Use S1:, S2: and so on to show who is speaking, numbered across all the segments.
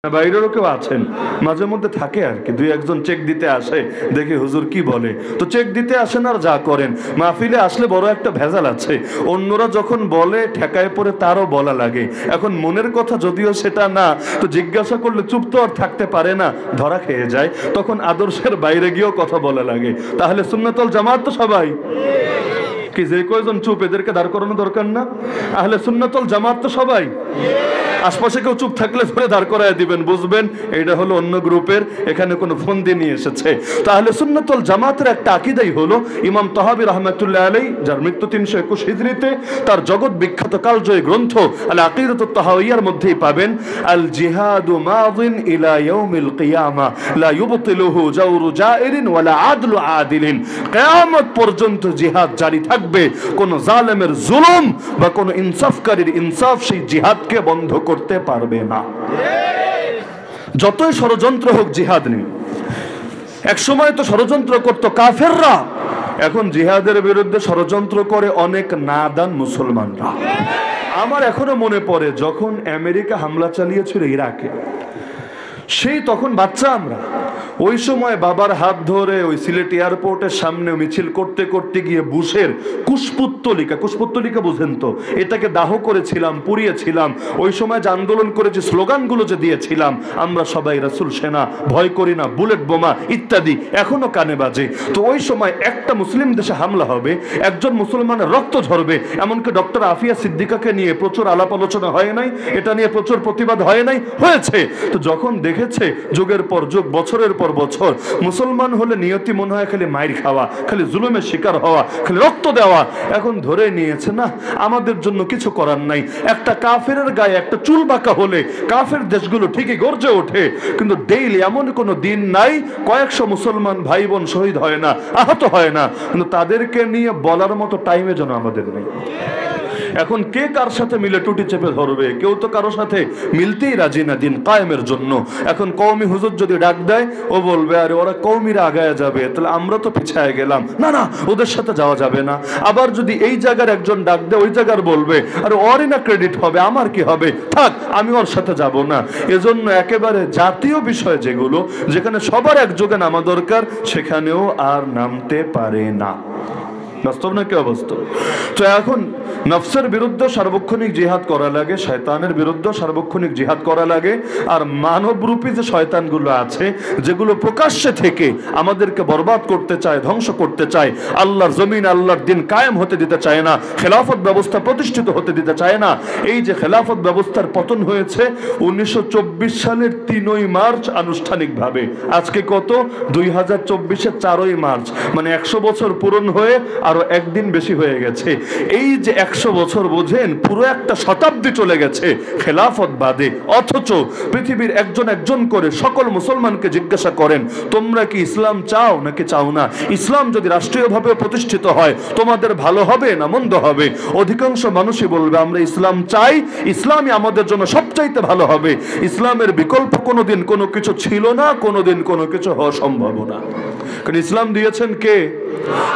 S1: বাইরেরও কেউ আছেন মাঝে মধ্যে থাকে আর কি, দুই একজন চেক দিতে আসে, দেখি হুজুর কি বলে, তো চেক দিতে আসেন আর যা করেন। মাহফিলে আসলে বড় একটা ভেজাল আছে, অন্যরা যখন বলে ঠেকায় পড়ে তারও বলা লাগে। এখন মনের কথা যদিও সেটা না, তো জিজ্ঞাসা করলে চুপ তো আর থাকতে পারে না, ধরা খেয়ে যায়, তখন আদর্শের বাইরে গিয়েও কথা বলা লাগে। তাহলে সুন্নাতুল জামাত তো সবাই কি, যে কয়জন চুপ এদেরকে দাঁড় করানো দরকার না? আহলে সুন্নাতুল জামাত তো সবাই। আশপাশে কেউ চুপ থাকলে ধরে দাঁড় করায় দিবেন, বুঝবেন এটা হলো অন্য গ্রুপের, এখানে কোনো ফোন দিয়ে নিয়ে এসেছে। তাহলে সুন্নাতুল জামাতের একটা আকীদাই হলো ইমাম তাহাবী রাহমাতুল্লাহ আলাইহি, যার মৃত্যু 321 হিজরিতে, তার জগৎ বিখ্যাত কালজয়ী গ্রন্থ আল আকীদাতুত তাহাওয়িয়ার মধ্যেই পাবেন, আল জিহাদু মাযিন ইলা ইয়াউমিল কিয়ামা লা ইউবতিলুহু জাওরু জাইরিন ওয়ালা আদলু আদিলিন। কিয়ামত পর্যন্ত জিহাদ জারি থাকবে, কোন জালেমের জুলুম বা কোন ইনসাফকারীর ইনসাফ সেই জিহাদকে বন্ধ করতে পারবে না। যতই ষড়যন্ত্র হোক জিহাদ নেই। এক সময় তো ষড়যন্ত্র করত কাফেররা, এখন জিহাদের বিরুদ্ধে ষড়যন্ত্র করে অনেক নাদান মুসলমানরা। আমার এখনো মনে পড়ে যখন আমেরিকা হামলা চালিয়েছিল ইরাকে, সেই তখন বাচ্চা আমরা, ওই সময় বাবার হাত ধরে ওই সিলেট এয়ারপোর্টের সামনে মিছিল করতে করতে গিয়ে বুশের কুশপুত্তলিকা বুঝেন তো, এটাকে দাহ করেছিলাম, পুড়িয়েছিলাম। ওই সময় যে আন্দোলন করেছি, স্লোগানগুলো যে দিয়েছিলাম, আমরা সবাই রাসূল সেনা, ভয় করি না, বুলেট বোমা ইত্যাদি এখনো কানে বাজে। তো ওই সময় একটা মুসলিম দেশে হামলা হবে, একজন মুসলমানের রক্ত ঝরবে, এমনকি ডক্টর আফিয়া সিদ্দিকাকে নিয়ে প্রচুর আলাপ আলোচনা হয় নাই, এটা নিয়ে প্রচুর প্রতিবাদ হয় নাই, হয়েছে। তো যখন দেখেছে যুগের পর যুগ, বছরের পর বছর, মুসলমান হলে নিয়তি মনে হয় খালি মাইর খাওয়া, খালি জুলুমের শিকার হওয়া, খালি রক্ত দেওয়া, এখন ধরে নিয়েছে না আমাদের জন্য কিছু করার নাই। একটা কাফেরের গায়ে একটা চুল বাঁকা হলে কাফের দেশগুলো ঠিকই গর্জে ওঠে, কিন্তু ডেইলি এমন কোনো দিন নাই কয়েকশো মুসলমান ভাই বোন শহীদ হয় না, আহত হয় না, কিন্তু তাদেরকে নিয়ে বলার মতো টাইমে যেন আমাদের নেই। এখন কে কার সাথে মিলে টুটি চেপে ধরবে? কেউ তো কারোর সাথে মিলতেই রাজি না দিন কায়েমের জন্য। এখন কওমি হুজুর যদি ডাক দেয়, ও বলবে আরে ওরা কওমিরা আগায় যাবে, তাহলে আমরা তো পিছায় গেলাম, না না ওদের সাথে যাওয়া যাবে না। আবার যদি এই জায়গার একজন ডাক দেয়, ওই জায়গার বলবে আরে ওরই না ক্রেডিট হবে, আমার কি হবে, থাক আমি ওর সাথে যাব না। এজন্য একেবারে জাতীয় বিষয় যেগুলো, যেখানে সবার একযোগে নামা দরকার, সেখানেও আর নামতে পারে না। বাস্তব না কি অবস্থা? তো এখন নফসের বিরুদ্ধে সার্বক্ষণিক জিহাদ করা লাগে, শয়তানের বিরুদ্ধে সার্বক্ষণিক জিহাদ করা লাগে। আর মানবরূপী যে শয়তানগুলো আছে, যেগুলো প্রকাশ্যে থেকে আমাদেরকে বরবাদ করতে চায়, ধ্বংস করতে চায়, আল্লাহর জমিন আল্লাহর দিন কায়েম হতে দিতে চায় না, খেলাফত ব্যবস্থা প্রতিষ্ঠিত হতে দিতে চায় না। এই যে খেলাফত ব্যবস্থার পতন হয়েছে 1924 সালের 3ই মার্চ আনুষ্ঠানিকভাবে, আজকে কত 2024-এর 4ই মার্চ, মানে 100 বছর পূরণ হয়ে আরো একদিন বেশি হয়ে গেছে। এই যে 100 বছর বোঝেন, পুরো একটা শতাব্দী চলে গেছে খেলাফত বাদে। অথচ পৃথিবীর একজন করে সকল মুসলমানকে জিজ্ঞাসা করেন, তোমরা কি ইসলাম চাও নাকি চাও না? ইসলাম যদি রাষ্ট্রীয়ভাবে প্রতিষ্ঠিত হয় তোমাদের ভালো হবে না মন্দ হবে? অধিকাংশ মানুষই বলবে আমরা ইসলাম চাই, ইসলামই আমাদের জন্য সবচাইতে ভালো হবে। ইসলামের বিকল্প কোনোদিন কোনো কিছু ছিল না, কোনোদিন কোনো কিছু হওয়া সম্ভব না। কারণ ইসলাম দিয়েছেন কে?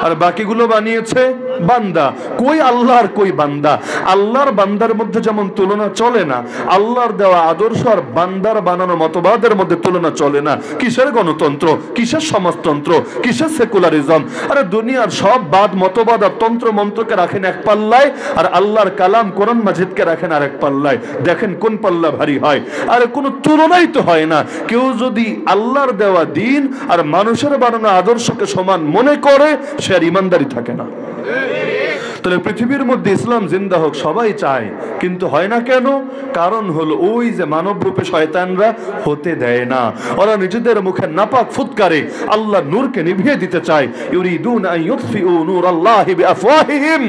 S1: আর বাকিগুলো বানিয়েছে বান্দা। কই আল্লাহর কই বান্দা? আল্লাহর বান্দার মধ্যে যেমন তুলনা চলে না, আল্লাহর দেওয়া আদর্শ আর বান্দার বানানো মতবাদের মধ্যে তুলনা চলে না। কিসের গণতন্ত্র, কিসের সমাজতন্ত্র, কিসের সেকুলারিজম? আরে দুনিয়ার সব বাদ মতবাদ আর তন্ত্র মন্ত্রকে রাখেন এক পাল্লায়, আর আল্লাহর কালাম কোরআন মাজিদকে রাখেন আরেক পাল্লায়। দেখেন কোন পাল্লা ভারী হয়। আরে কোনো তুলনাই তো হয় না। কেউ যদি আল্লাহর দেওয়া দিন আর মানুষের বানানো আদর্শকে সমান মনে করে, সে আর ইমানদারি থাকে না। তাহলে পৃথিবীর মধ্যে ইসলাম জিন্দা হোক সবাই চায়, কিন্তু হয় না কেন? কারণ হলো ওই যে মানবরূপে শয়তানরা হতে দেয় না। ওরা নিজেদের মুখে নাপাক ফুৎকারে আল্লাহর নূরকে নিভিয়ে দিতে চায়। ইউরিদুনা আন ইউতফিউ নূরাল্লাহি বিআফওয়াহিহিম।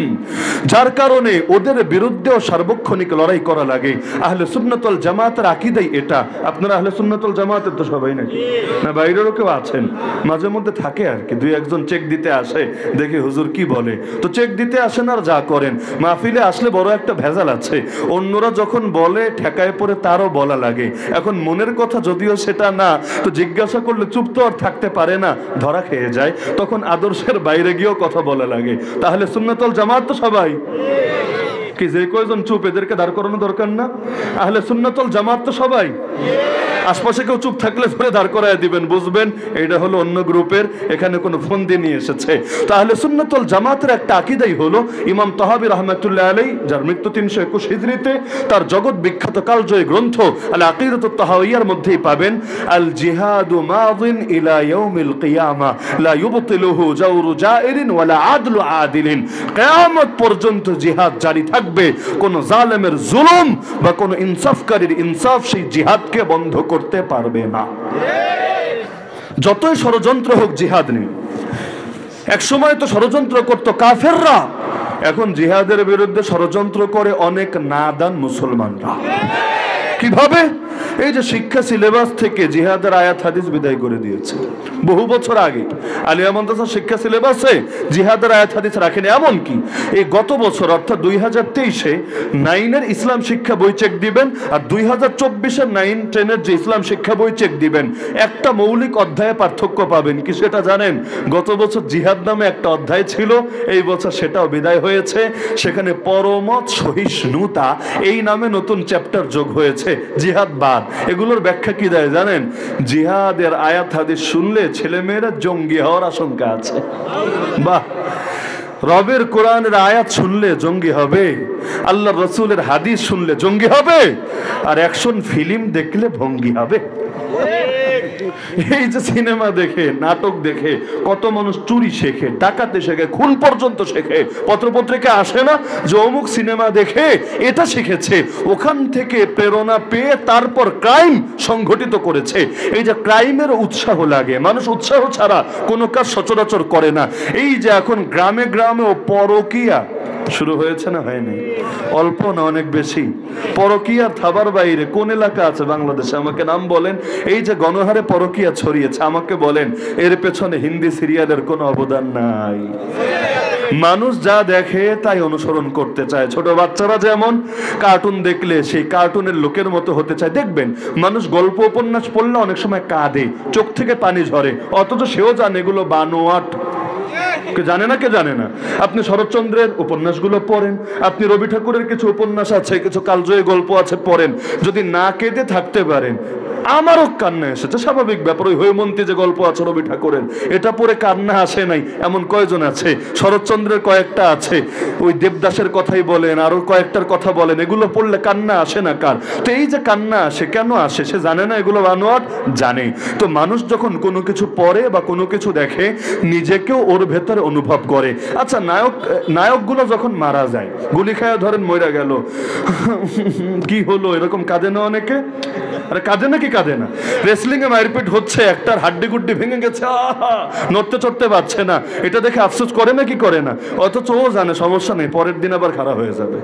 S1: যার কারণে ওদের বিরুদ্ধেও সার্বক্ষণিক লড়াই করা লাগে। আহলে সুন্নাত ওয়াল জামাতের আকীদাই এটা। আপনারা আহলে সুন্নাত ওয়াল জামাতের তো সবাই নাকি? না বাইরেরও কেউ আছেন মাঝে মধ্যে থাকে আর কি, দুই একজন চেক দিতে আসে, দেখি হুজুর কি বলে, তো চেক দিতে আসে আর যা করেন। মাহফিলে আসলে বড় একটা ভেজাল আছে, অন্যরা যখন বলে ঠেকায় পড়ে তারও বলা লাগে। এখন মনের কথা যদিও সেটা না, তো জিজ্ঞাসা করলে চুপ তো আর থাকতে পারে না, ধরা খেয়ে যায়, তখন আদর্শের বাইরে গিয়েও কথা বলা লাগে। তাহলে সুন্নাতুল জামাত তো সবাই কি, যে কয়জন চুপ এদেরকে দাঁড় করানো দরকার না? আহলে সুন্নাতুল জামাত তো সবাই। আশপাশে কেউ চুপ থাকলে ধরে দাঁড় করায় দিবেন, বুঝবেন এটা হলো অন্য গ্রুপের, এখানে কোনো ফোন দিয়ে নিয়ে এসেছে। তাহলে সুন্নাতুল জামাতের একটা আকীদাই হলো ইমাম তাহাবী রাহমাতুল্লাহ আলাইহি, যার মৃত্যু 321 হিজরিতে, তার জগৎ বিখ্যাত কালজয়ী গ্রন্থ আল আকিদাতুত তাহাওয়িয়ার মধ্যেই পাবেন আল জিহাদু মাযিন ইলা ইয়াউমিল কিয়ামা লা ইউবতিলুহু জাওরু জাইরিন ওয়ালা আদলু আদিলিন। কিয়ামত পর্যন্ত জিহাদ জারি থাকবে, কোন জালেমের জুলুম বা কোন ইনসাফকারীর ইনসাফ সেই জিহাদকে বন্ধ করতে পারবে না। যতই ষড়যন্ত্র হোক জিহাদ নেই। এক সময় তো ষড়যন্ত্র করত কাফেররা, এখন জিহাদের বিরুদ্ধে ষড়যন্ত্র করে অনেক নাদান মুসলমানরা। কিভাবে? এই যে শিক্ষা সিলেবাস থেকে জিহাদের আয়াত হাদিস বিদায় করে দিয়েছে বহু বছর আগে। আলিয়া মাদ্রাসা শিক্ষা সিলেবাসে জিহাদের আয়াত হাদিস রাখেনি। এমনকি এই গত বছর অর্থাৎ 2023-এ 9-এর ইসলাম শিক্ষা বই চেক দিবেন আর 2024-এর 9-10-এর যে ইসলাম শিক্ষা বই চেক দিবেন, একটা মৌলিক অধ্যায়ে পার্থক্য পাবেন। কি সেটা জানেন? গত বছর জিহাদ নামে একটা অধ্যায় ছিল, এই বছর সেটাও বিদায় হয়েছে। সেখানে পরমত সহিষ্ণুতা এই নামে নতুন চ্যাপ্টার যোগ হয়েছে, জিহাদ বাদ। এগুলোর ব্যাখ্যা কি দেয় জানেন? জিহাদের আয়াত হাদিস শুনলে ছেলেমেয়েরা জঙ্গি হওয়ার আশঙ্কা আছে। বাহ! রবের কোরআনের আয়াত শুনলে জঙ্গি হবে, আল্লাহর রাসূলের হাদিস শুনলে জঙ্গি হবে, আর অ্যাকশন ফিল্ম দেখলে ভঙ্গি হবে। এই যে সিনেমা দেখে, নাটক দেখে কত মানুষ চুরি শেখে, ডাকাতি শেখে, খুন পর্যন্ত শেখে। পত্রপত্রিকা আসে না যে অমুক সিনেমা দেখে এটা শিখেছে, ওখান থেকে প্রেরণা পেয়ে তারপর ক্রাইম সংঘটিত করেছে। এই যে ক্রাইমের উৎসাহ লাগে, মানুষ উৎসাহ ছাড়া কোনো কাজ সচরাচর করে না। এই যে এখন গ্রামে গ্রামেও পরকীয়া শুরু হয়েছে না হয়নি? অল্প না অনেক বেশি? পরকীয়া থাবার বাইরে কোন এলাকা আছে বাংলাদেশে? আমাকে নাম বলেন। এই যে গণহারে পরকীয়া ছড়িয়েছে, আমাকে বলেন এর পেছনে হিন্দি সিরিয়ালের কোনো অবদান নাই? মানুষ যা দেখে তাই অনুসরণ করতে চায়। ছোট বাচ্চারা যেমন কার্টুন দেখলে সেই কার্টুনের লোকের মতো হতে চায়। দেখবেন মানুষ গল্প উপন্যাস পড়লে অনেক সময় কাঁদে, চোখ থেকে পানি ঝরে, অথচ সেও জানে এগুলো বানোয়াট। কে জানে না? কে জানে না? আপনি শরৎচন্দ্রের উপন্যাসগুলো পড়েন, আপনি রবি ঠাকুরের কিছু উপন্যাস আছে, কিছু কালজয়ী গল্প আছে, পড়েন। যদি না কেঁদে থাকতে পারেন, আমারও কান্না এসেছে, স্বাভাবিক ব্যাপার। ওই হৈমন্তী যে গল্প আছে রবি ঠাকুরের, এটা পড়ে কান্না আসে নাই এমন কয়জন আছে? শরৎচন্দ্রের কয়েকটা আছে, ওই দেবদাসের কথাই বলেন, আরো কয়েকটার কথা বলেন, এগুলো পড়লে কান্না আসে না কার? তো এই যে কান্না আসে, কেন আসে? সে জানে না এগুলো বানোয়াট? জানে। তো মানুষ যখন কোনো কিছু পড়ে বা কোনো কিছু দেখে, নিজেকেও ওর ভেতরে অনুভব করে। আচ্ছা, নায়কগুলো যখন মারা যায়, গুলি খায় ধরেন মইরা গেল, কি হলো এরকম কাঁদে না অনেকে? আরে কাঁদে নাকি? কাঁদে না। রেসলিং এ মারপিট হচ্ছে, একটার হাড্ডি গুড্ডি ভেঙে গেছে, নড়তে চড়তে পারছে না, এটা দেখে আফসোস করে না কি করে না? অথচ ও জানে সমস্যা নেই, পরের দিন আবার খারাপ হয়ে যাবে।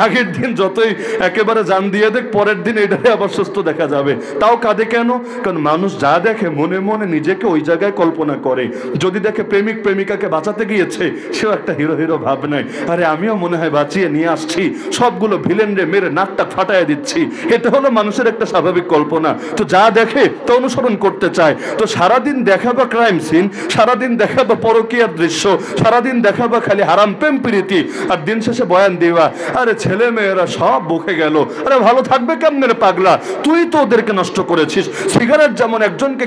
S1: আগের দিন যতই একেবারে জান দিয়ে দেখ, পরের দিন এটাই আবার সুস্থ দেখা যাবে। তাও কাঁদে কেন? কারণ মানুষ যা দেখে মনে মনে নিজেকে ওই জায়গায় কল্পনা করে। যদি দেখে প্রেমিক প্রেমিকাকে বাঁচাতে গিয়েছে, সেও একটা হিরো হিরো ভাব নেয়, আরে আমিও মনে হয় বাঁচিয়ে নিয়ে আসছি, সবগুলো ভিলেনরে মেরে নাকটা ফাটায় দিচ্ছি। এটা হলো মানুষের একটা স্বাভাবিক কল্পনা। তো যা দেখে তা অনুসরণ করতে চায়। তো সারাদিন দেখাবা ক্রাইম সিন, সারাদিন দেখাবা পরকীয়ার দৃশ্য, সারাদিন দেখাবা খালি হারাম প্রেম প্রীতি, আর দিন শেষে বয়ান দিবা আরে ছেলে মেয়েরা সব বকে গেল। আরে ভালো থাকবে কেমনে রে পাগলা? তুই তো ওদেরকে নষ্ট করেছিস। সিগারেট যেমন একজনকে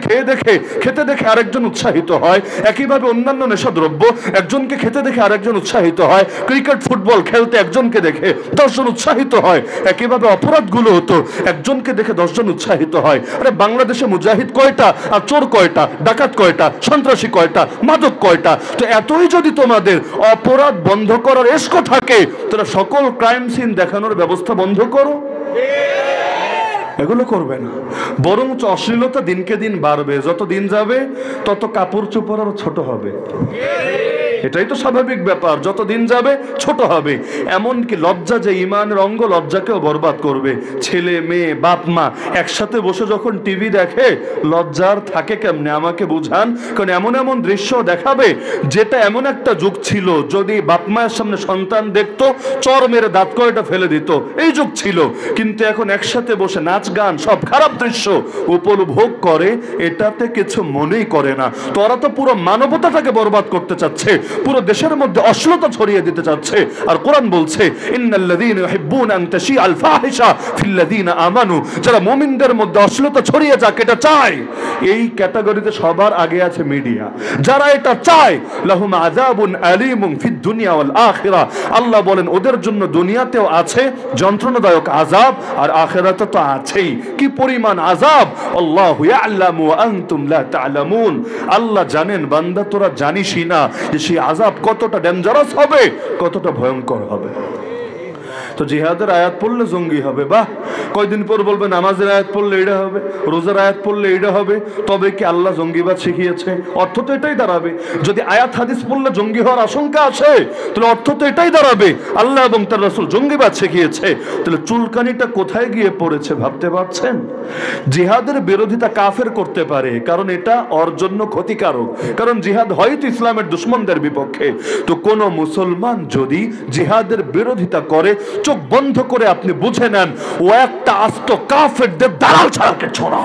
S1: খেতে দেখে আরেকজন উৎসাহিত হয়, একইভাবে অন্যান্য নেশাদ্রব্য একজনকে খেতে দেখে আরেকজন উৎসাহিত হয়। ক্রিকেট ফুটবল খেলতে একজনকে দেখে 10 জন উৎসাহিত হয়, একইভাবে অপরাধগুলো হতো একজনকে দেখে 10 জন উৎসাহিত হয়। আরে বাংলাদেশে মুজাহিদ কয়টা, আর চোর কয়টা, ডাকাত কয়টা, সন্ত্রাসী কয়টা, মাদক কয়টা? তো এতই যদি তোমাদের অপরাধ বন্ধ করার এস্ক থাকে, তোরা সকল ক্রাইম সিন দেখানোর ব্যবস্থা বন্ধ করো। এগুলো করবে না, বরঞ্চ অশ্লীলতা দিনকে দিন বাড়বে। যত দিন যাবে তত কাপড় চোপড় আরো ছোট হবে। এটাই তো স্বাভাবিক ব্যাপার, যত দিন যাবে ছোট হবে। এমনকি লজ্জা যে ইমানের অঙ্গ, লজ্জাকেও বরবাদ করবে। ছেলে মেয়ে বাপ মা একসাথে বসে যখন টিভি দেখে, লজ্জার থাকে কেমনে? আমাকে বুঝান। কারণ এমন এমন দৃশ্য দেখাবে যেটা এমন একটা যুগ ছিল, যদি বাপ মায়ের সামনে সন্তান দেখতো চর মেরে দাঁত কয়টা ফেলে দিত, এই যুগ ছিল। কিন্তু এখন একসাথে বসে নাচ গান সব খারাপ দৃশ্য উপভোগ করে, এটাতে কিছু মনেই করে না। তোরা তো পুরো মানবতাটাকে বরবাদ করতে চাচ্ছে। পুরো দেশের মধ্যে অশ্লীলতা ছড়িয়ে দিতে চাচ্ছে। আর কোরআন বলছে ইন্নাল্লাযীনা ইউহিব্বুনা আন তাশিআল ফাহিশা ফিল্লাযীনা আমানু, যারা মুমিনদের মধ্যে অশ্লীলতা ছড়িয়ে যাক এটা চায়, এই ক্যাটাগরিতে সবার আগে আছে মিডিয়া। যারা এটা চায় লাহুম আযাবুন আলীমুন ফিদ দুনিয়া ওয়াল আখিরা, আল্লাহ বলেন ওদের জন্য দুনিয়াতেও আছে যন্ত্রণাদায়ক আযাব আর আখিরাতে তো আছেই। কি পরিমাণ আযাব! আল্লাহু ইয়ালামু ওয়া আনতুম লা তা'লামুন, আল্লাহ জানেন বান্দা তোরা জানিসই না যে সেই আযাব কতটা ডেঞ্জারাস হবে, কতটা ভয়ঙ্কর হবে। তো জিহাদের আয়াত পড়লে জঙ্গি হবে, বাহ! কয়দিন পর বলবে নামাজের আয়াত পড়লে এটা হবে, রোজার আয়াত পড়লে এটা হবে, তবে কি আল্লাহ জঙ্গিবাদ শিখিয়েছে? অর্থ তো এটাই দাঁড়াবে। যদি আয়াত হাদিস পড়লে জঙ্গি হওয়ার আশঙ্কা আছে, তাহলে অর্থ তো এটাই দাঁড়াবে আল্লাহ এবং তার রাসূল জঙ্গিবাদ শিখিয়েছে। তাহলে চুলকানিটা কোথায় গিয়ে পড়েছে ভাবতে পারছেন? জিহাদের বিরোধিতা কাফের করতে পারে, কারণ এটা ওর জন্য ক্ষতিকারক, কারণ জিহাদ হয়তো ইসলামের দুশমনদের বিপক্ষে। তো কোন মুসলমান যদি জিহাদের বিরোধিতা করে, চোখ বন্ধ করে আপনি বুঝে নেন ও একটা আস্ত কাফেরদের দালাল ছাড়া কিছু না।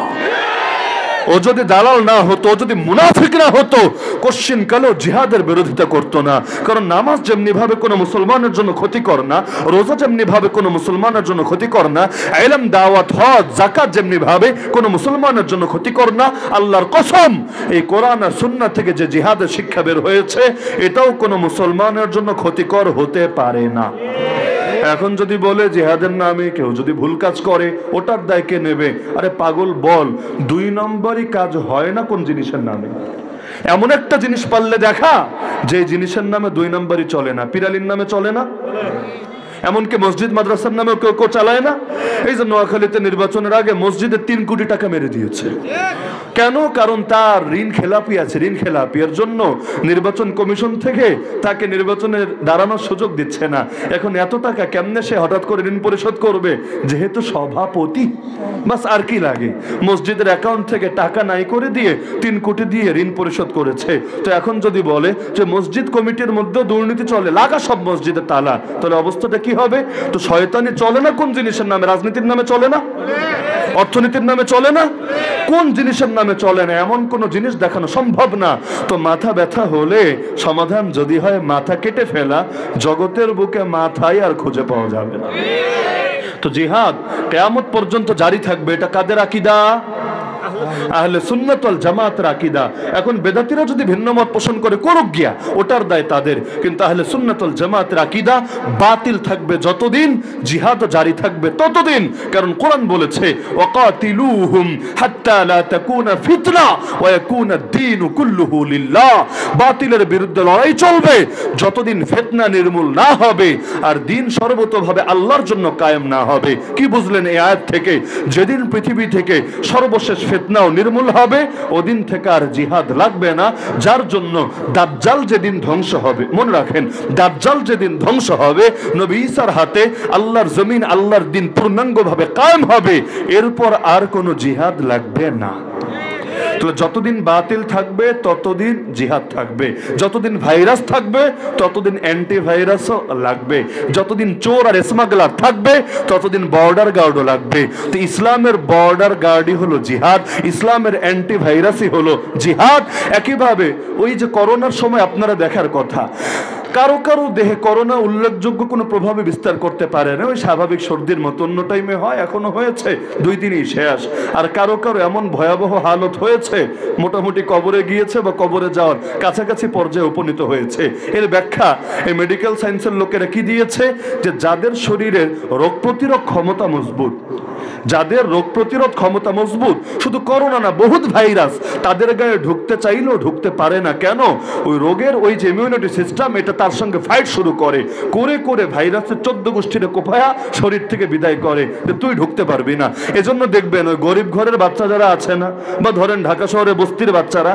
S1: ও যদি দালাল না হতো, ও যদি মুনাফিক না হতো, কোশ্চিন কালেও জিহাদের বিরোধিতা করতো না। কারণ নামাজ যেমনি ভাবে কোনো মুসলমানের জন্য ক্ষতিকর না, রোজা যেমনি ভাবে কোনো মুসলমানের জন্য ক্ষতিকর না, ইলম দাওয়াত হজ যাকাত যেমনি ভাবে কোনো মুসলমানের জন্য ক্ষতিকর না, আল্লাহর কসম এই কোরআন আর সুন্নাহ থেকে যে জিহাদের শিক্ষা বের হয়েছে এটাও কোনো মুসলমানের জন্য ক্ষতিকর হতে পারে না। এখন যদি বলে জিহাদের নামে কেউ যদি ভুল কাজ করে ওটার দায় কে নেবে? আরে পাগল, বল 2 নম্বরই কাজ হয় না কোন জিনিসের নামে? এমন একটা জিনিস পারলে দেখা যে জিনিসের নামে 2 নম্বরই চলে না। পিরালির নামে চলে না, এমনকি মসজিদ মাদ্রাসার নামে কেউ কেউ চালায় না। এই যে নোয়াখালীতে নির্বাচনের আগে মসজিদে 3 কোটি টাকা মেরে দিয়েছে। কেন? কারণ তার ঋণ খেলাপি আছে, ঋণ খেলাপির জন্য নির্বাচন কমিশন থেকে তাকে নির্বাচনে দাঁড়ানোর সুযোগ দিচ্ছে না। এখন এত টাকা কেমনে সে হঠাৎ করে ঋণ পরিশোধ করবে? যেহেতু সভাপতি, বাস আর কি লাগে? মসজিদের অ্যাকাউন্ট থেকে টাকা নাই করে দিয়ে 3 কোটি দিয়ে ঋণ পরিশোধ করেছে। তো এখন যদি বলে যে মসজিদ কমিটির মধ্যে দুর্নীতি চলে, লাগা সব মসজিদে তালা, তাহলে অবস্থাটা কি হবে? তো শয়তানি চলে না কোন জিনিসের নামে? রাজনীতির নামে চলে না, অর্থনীতির নামে চলে না, কোন জিনিসের নামে চলে না? এমন কোন জিনিস দেখানো সম্ভব না। তো মাথা ব্যথা হলে সমাধান যদি হয় মাথা কেটে ফেলা, জগতের বুকে মাথাই আর খুঁজে পাওয়া যাবে না। তো জিহাদ কিয়ামত পর্যন্ত জারি থাকবে, এটা কাদের আকীদা? আহলে সুন্নাত ওয়াল জামাতের আকীদা। এখন বেদাতীরা যদি ভিন্ন মত পোষণ করে করুক গিয়া, ওটার দায় তাদের, কিন্তু আহলে সুন্নাত ওয়াল জামাতের আকীদা বাতিল থাকবে যতদিন, জিহাদ জারি থাকবে ততদিন। কারণ কোরআন বলেছে ওয়াকাতিলুহুম হাত্তা লা তাকুনা ফিতনা ওয়া ইয়াকুনা দ্বীনু কুল্লুহু লিল্লাহ, বাতিলের বিরুদ্ধে লড়াই চলবে যতদিন ফিতনা নির্মূল না হবে আর দ্বীন সর্বতোভাবে আল্লাহর জন্য কায়েম না হবে। কি বুঝলেন এই আয়াত থেকে? যেদিন পৃথিবী থেকে সর্বশেষ ফিতনাও নির্মূল হবে ওদিন থেকে আর জিহাদ লাগবে না। যার জন্য দাজ্জাল যেদিন ধ্বংস হবে, মনে রাখেন দাজ্জাল যেদিন ধ্বংস হবে, নবী ঈসার হাতে আল্লাহর জমিন, আল্লাহর দ্বীন পূর্ণাঙ্গভাবে কায়েম হবে, এরপর আর কোনো জিহাদ লাগবে না। যতদিন বাতিল থাকবে ততদিন জিহাদ থাকবে, যতদিন ভাইরাস থাকবে ততদিন অ্যান্টিভাইরাসও লাগবে, যতদিন চোর আর স্মাগলার থাকবে ততদিন বর্ডার গার্ডও লাগবে। তো ইসলামের বর্ডার গার্ডই হলো জিহাদ, ইসলামের অ্যান্টিভাইরাসই হলো জিহাদ। একইভাবে ওই যে করোনার সময় আপনারা দেখার কথা, কারো কারো দেহে করোনা উল্লেখযোগ্য কোনো প্রভাবে বিস্তার করতে পারে না, ওই স্বাভাবিক সর্দির মতো অন্য টাইমে হয়, এখনো হয়েছে, 2 দিনই শেষ। আর কারো কারো এমন ভয়াবহ হালত হয়েছে মোটামুটি কবরে গিয়েছে বা কবরে যাওয়ার কাছাকাছি পর্যায়ে উপনীত হয়েছে। এর ব্যাখ্যা এই মেডিকেল সায়েন্সের লোকেরা কি দিয়েছে? যে যাদের শরীরের রোগ প্রতিরোধ ক্ষমতা মজবুত, যাদের রোগ প্রতিরোধ ক্ষমতা মজবুত, শুধু করোনা না বহুত ভাইরাস তাদের গায়ে ঢুকতে চাইলেও ঢুকতে পারে না। কেন? ওই রোগের ওই যে ইমিউনিটি সিস্টেম এটা তার সঙ্গে ফাইট শুরু করে, করে করে ভাইরাসের 14 গোষ্ঠীরে কোপায়া শরীর থেকে বিদায় করে যে তুই ঢুকতে পারবি না। এজন্য দেখবেন ওই গরিব ঘরের বাচ্চা যারা আছে না, বা ধরেন ঢাকা শহরে বস্তির বাচ্চারা,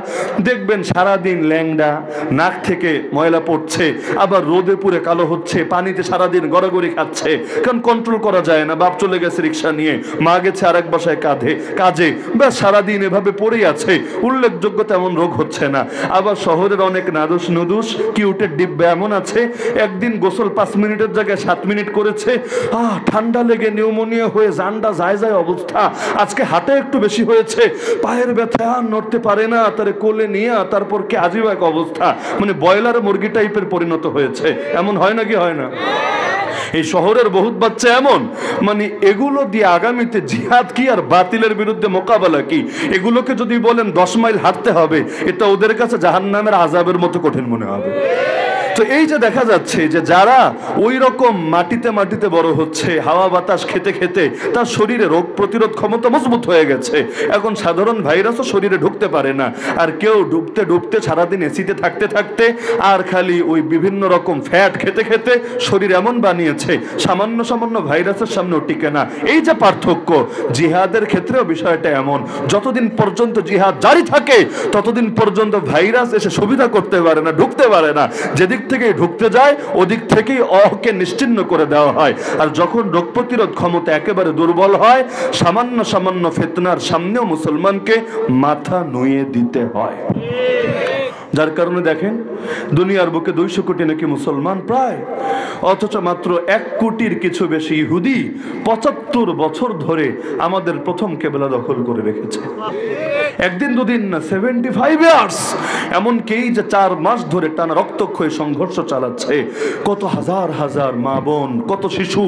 S1: দেখবেন সারাদিন ল্যাংডা, নাক থেকে ময়লা পড়ছে, আবার রোদে পুড়ে কালো হচ্ছে, পানিতে সারাদিন গড়াগড়ি খাচ্ছে, কারণ কন্ট্রোল করা যায় না। বাপ চলে গেছে রিক্সা নিয়ে, মা গেছে আরেক বাসায় কাজে, ব্যাস সারাদিন এভাবে পড়েই আছে, উল্লেখযোগ্য তেমন রোগ হচ্ছে না। আবার শহরের অনেক নাদুস নুদুস কিউটের ডিব্বা এমন আছে, একদিন গোসল 5 মিনিটের জায়গায় 7 মিনিট করেছে, ঠান্ডা লেগে নিউমোনিয়া হয়ে জানডা যায় অবস্থা। আজকে হাতে একটু বেশি হয়েছে, পায়ের ব্যথা আর নড়তে পারে না, তারে কোলে নিয়ে তারপর কি আজীব এক অবস্থা, মানে ব্রয়লার মুরগি টাইপের পরিণত হয়েছে। এমন হয় নাকি হয় না? এই শহরের বহুত বাচ্চা এমন, মানে এগুলো দিয়ে আগামীতে জিহাদ কি আর বাতিলের বিরুদ্ধে মোকাবেলা কি, এগুলোকে যদি বলেন 10 মাইল হাঁটতে হবে, এটা ওদের কাছে জাহান্নামের আযাবের মতো কঠিন মনে হবে। তো এই যে দেখা যাচ্ছে যে যারা ওই রকম মাটিতে বড় হচ্ছে, হাওয়া বাতাস খেতে খেতে তার শরীরে রোগ প্রতিরোধ ক্ষমতা মজবুত হয়ে গেছে, এখন সাধারণ ভাইরাসও শরীরে ঢুকতে পারে না। আর কেউ ডুবতে সারাদিন এসিতে থাকতে আর খালি ওই বিভিন্ন রকম ফ্যাট খেতে খেতে শরীর এমন বানিয়েছে সামান্য ভাইরাসের সামনেও টিকে না। এই যে পার্থক্য, জিহাদের ক্ষেত্রেও বিষয়টা এমন, যতদিন পর্যন্ত জিহাদ জারি থাকে ততদিন পর্যন্ত ভাইরাস এসে সুবিধা করতে পারে না, ঢুকতে পারে না। যেদিক থেকে ঢুকতে যায় ওদিক থেকেই অহকে নিশ্চিহ্ন করে দেওয়া হয়। আর যখন রোগ প্রতিরোধ ক্ষমতা একেবারে দুর্বল হয়, সামান্য ফিতনার সামনেও মুসলমানকে মাথা নুয়ে দিতে হয়। যার কারণে দেখেন দুনিয়ার বুকে 200 কোটি নাকি মুসলমান প্রায়, অথচ মাত্র 1 কোটির কিছু বেশি ইহুদি 75 বছর ধরে আমাদের প্রথম কেবলা দখল করে রেখেছে। একদিন দুদিন না, 75 ইয়ার্স। এমনকি যে 4 মাস ধরে টানা রক্তক্ষয়ী সংঘর্ষ চালাচ্ছে, কত হাজার মা বোন, কত শিশু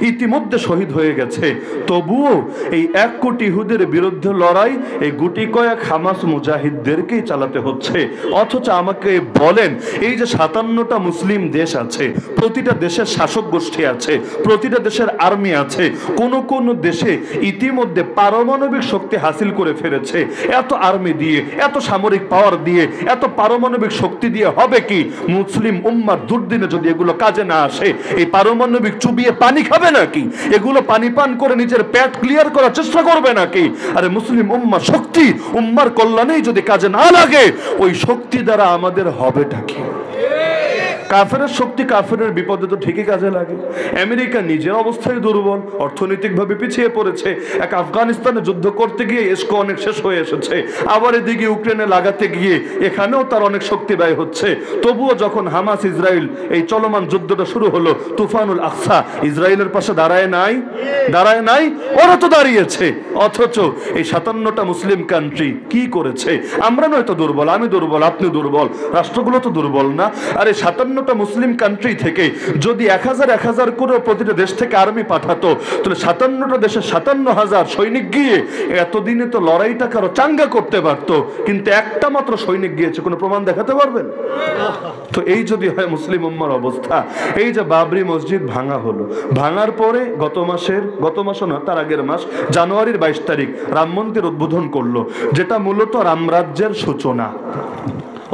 S1: ইতিমধ্যে শহীদ হয়ে গেছে। তবুও এই 1 কোটি ইহুদের বিরুদ্ধে লড়াই এই গুটি কয়েক হামাস মুজাহিদদেরকেই চালাতে হচ্ছে। অথচ আমাকে বলেন, এই যে 57টা মুসলিম দেশ আছে, প্রতিটা দেশের শাসক গোষ্ঠী আছে, প্রতিটা দেশের আর্মি আছে, কোন দেশে ইতিমধ্যে পারমাণবিক শক্তি হাসিল করে ফেলেছে। এত আর্মি দিয়ে, এত সামরিক পাওয়ার দিয়ে, এত পারমাণবিক শক্তি দিয়ে হবে কি? মুসলিম উম্মার দুর্দিনে যদি এগুলো কাজে না আসে, এই পারমাণবিক চুবিয়ে পানি খাবে নাকি? এগুলো পানি পান করে নিজের পেট ক্লিয়ার করার চেষ্টা করবে নাকি? আরে মুসলিম উম্মার শক্তি উম্মার কল্যাণেই যদি কাজে না লাগে, ওই শক্তি দ্বারা আমাদের হবেটা কি? কাফেরের শক্তি কাফেরের বিপদে তো ঠিকই কাজে লাগে। আমেরিকা নিজের অবস্থায় দুর্বল, অর্থনৈতিকভাবে পিছিয়ে পড়েছে, এক আফগানিস্তানে যুদ্ধ করতে গিয়ে এসকো অনেক শেষ হয়ে এসেছে, আবার এদিকে ইউক্রেনে লাগাতে গিয়ে এখানেও তার অনেক শক্তি ব্যয় হচ্ছে। তবুও যখন হামাস ইসরায়েল এই চলমান যুদ্ধটা শুরু হলো, তুফানুল আকসা ইসরায়েলের পাশে দাঁড়ায় নাই, ওরা তো দাঁড়িয়েছে। অথচ এই 57টা মুসলিম কান্ট্রি কি করেছে? আমরা নয়তো দুর্বল, আমি দুর্বল, আপনি দুর্বল, রাষ্ট্রগুলো তো দুর্বল না। আর এই 57টা মুসলিম কান্ট্রি থেকে যদি 1000 করে প্রতিটা দেশ থেকে আর্মি পাঠাতো, তাহলে 57টা দেশের 57,000 সৈনিক গিয়ে এতদিনে তো লড়াইটাকে আরো চাঙ্গা করতে পারতো। কিন্তু একটা মাত্র সৈনিক গিয়েছে, কোনো প্রমাণ দেখাতে পারবেন? তো এই যদি হয় মুসলিম উম্মার অবস্থা। এই যে বাবরি মসজিদ ভাঙা হলো, ভাঙার পরে গত মাস না, তার আগের মাস জানুয়ারির 22 তারিখ রাম মন্দির উদ্বোধন করলো, যেটা মূলত রামরাজ্যের সূচনা।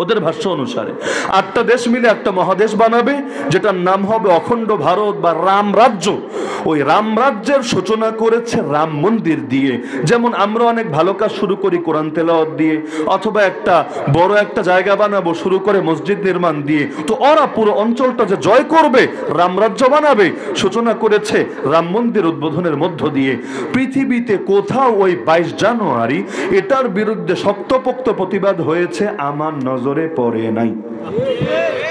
S1: ওদের ভাষ্য অনুসারে 8টা দেশ মিলে একটা মহাদেশ বানাবে, যেটার নাম হবে অখণ্ড ভারত বা রাম রাজ্য। ওই রাম রাজ্যের সূচনা করেছে রাম মন্দির দিয়ে। যেমন আমরা অনেক ভালো কাজ শুরু করি কোরআন তেলাওয়াত দিয়ে, অথবা একটা বড় একটা জায়গা বানাবো শুরু করে মসজিদ নির্মাণ দিয়ে, তো ওরা পুরো অঞ্চলটা যে জয় করবে, রাম রাজ্য বানাবে, সূচনা করেছে রাম মন্দির উদ্বোধনের মধ্য দিয়ে। পৃথিবীতে কোথাও ওই 22 জানুয়ারি এটার বিরুদ্ধে শক্তপোক্ত প্রতিবাদ হয়েছে আমার নজরে পড়ে নাই।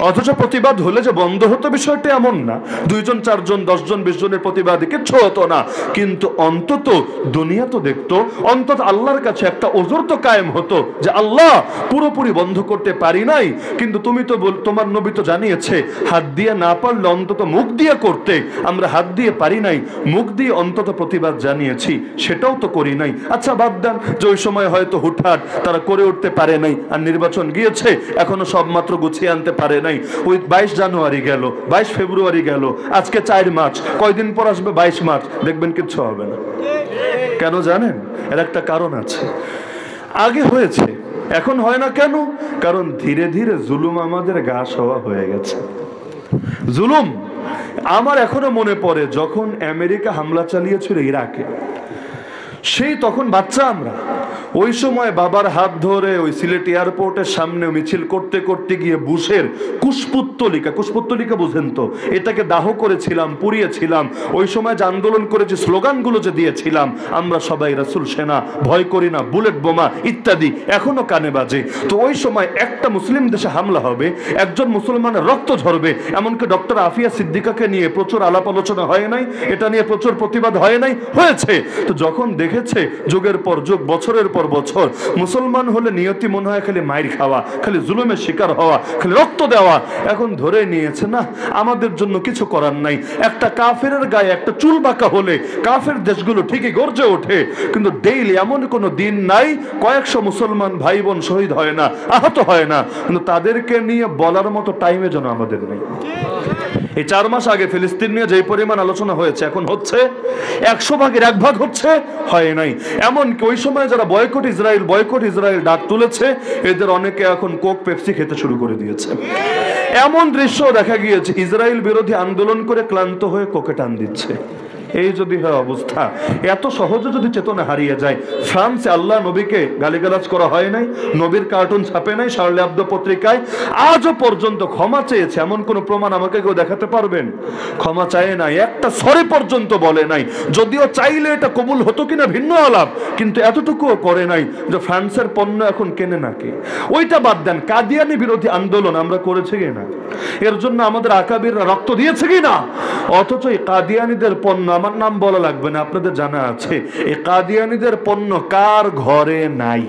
S1: অথচ প্রতিবাদ হলে যে বন্ধ হতো বিষয়টা এমন না, 2 জন 4 জন 10 জন 20 জনের প্রতিবাদে কিচ্ছু হতো না, কিন্তু অন্তত দুনিয়া তো দেখতো, অন্তত আল্লাহর কাছে একটা ওজর তো কায়েম হতো যে আল্লাহ পুরোপুরি বন্ধ করতে পারি নাই, কিন্তু তুমি তো তোমার নবী তো জানিয়েছে হাত দিয়ে না পারলে অন্তত মুখ দিয়ে করতে। আমরা হাত দিয়ে পারি নাই, মুখ দিয়ে অন্তত প্রতিবাদ জানিয়েছি, সেটাও তো করি নাই। আচ্ছা বাদ দেন যে ওই সময় হয়তো হুটহাট তারা করে উঠতে পারে নাই, আর নির্বাচন গিয়েছে এখনো সব মাত্র গুছিয়ে আনতে পারে নাই। ওই 22 জানুয়ারি গেল, 22 ফেব্রুয়ারি গেল, আজকে 4 মার্চ, কয়দিন পর আসবে 22 মার্চ, দেখবেন কিচ্ছু হবে না। কেন জানেন? এর একটা কারণ আছে। আগে হয়েছে, এখন হয় না কেন? কারণ ধীরে ধীরে জুলুম আমাদের গা সওয়া হয়ে গেছে। জুলুম আমার এখনো মনে পড়ে, যখন আমেরিকা হামলা চালিয়েছিল ইরাকে, সেই তখন বাচ্চা আমরা, ওই সময় বাবার হাত ধরে ওই সিলেট এয়ারপোর্টের সামনে মিছিল করতে করতে গিয়ে বুশের কুশপুত্তলিকা বুঝেন তো, এটাকে দাহ করেছিলাম, পুড়িয়েছিলাম। ওই সময় যে আন্দোলন করেছি, স্লোগানগুলো যে দিয়েছিলাম, আমরা সবাই রাসূল সেনা, ভয় করি না, বুলেট বোমা ইত্যাদি এখনো কানে বাজে। তো ওই সময় একটা মুসলিম দেশে হামলা হবে, একজন মুসলমানের রক্ত ঝরবে, এমনকি ডক্টর আফিয়া সিদ্দিকাকে নিয়ে প্রচুর আলাপ আলোচনা হয় নাই, এটা নিয়ে প্রচুর প্রতিবাদ হয় নাই, হয়েছে। তো যখন দেখেছে যুগের পর যুগ, বছরের পর বছর, মুসলমান হলে নিয়তি মনে হয় খালি মাইর খাওয়া, খালি জুলুমের শিকার হওয়া, খালি রক্ত দেওয়া, এখন ধরে নিয়েছে না আমাদের জন্য কিছু করার নাই। একটা কাফেরের গায়ে একটা চুল বাঁকা হলে কাফের দেশগুলো ঠিকই গর্জে ওঠে, কিন্তু ডেইলি এমন কোনো দিন নাই কয়েকশো মুসলমান ভাই বোন শহীদ হয় না, আহত হয় না, কিন্তু তাদেরকে নিয়ে বলার মতো টাইমে যেন আমাদের নেই। এই 4 মাস আগে ফিলিস্তিন নিয়ে যে পরিমাণ আলোচনা হয়েছে, এখন হচ্ছে 100 ভাগের 1 ভাগ হচ্ছে, হয় নাই। এমনকি ওই সময় যারা বয়কট ইসরায়েল ডাক তুলেছে, এদের অনেকে এখন কোক পেপসি খেতে শুরু করে দিয়েছে। এমন দৃশ্য দেখা গিয়েছে, ইসরায়েল বিরোধী আন্দোলন করে ক্লান্ত হয়ে কোকে টান দিচ্ছে। এই যদি হয় অবস্থা, এত সহজে যদি চেতনা হারিয়ে যায়। ফ্রান্সে আল্লাহ নবীকে গালিগালাজ করা হয় নাই, নবীর কার্টুন ছাপে নাই, শার্লি আব্দো পত্রিকায় আজও পর্যন্ত ক্ষমা চেয়েছে, এমন কোন প্রমাণ আমাকে কেউ দেখাতে পারবেন? ক্ষমা চায় নাই, একটা সরি পর্যন্ত বলে নাই। যদিও চাইলে এটা কবুল হতো কিনা ভিন্ন আলাপ, কিন্তু এতটুকুও করে নাই যে ফ্রান্সের পণ্য এখন কেনে নাকি। ওইটা বাদ দেন, কাদিয়ানি বিরোধী আন্দোলন আমরা করেছি কিনা, এর জন্য আমাদের আকাবিররা রক্ত দিয়েছে কিনা, অথচ এই কাদিয়ানিদের পণ্য, আমার নাম বলা লাগবে না, আপনাদের জানা আছে, এই কাদিয়ানিদের পণ্য কার ঘরে নাই?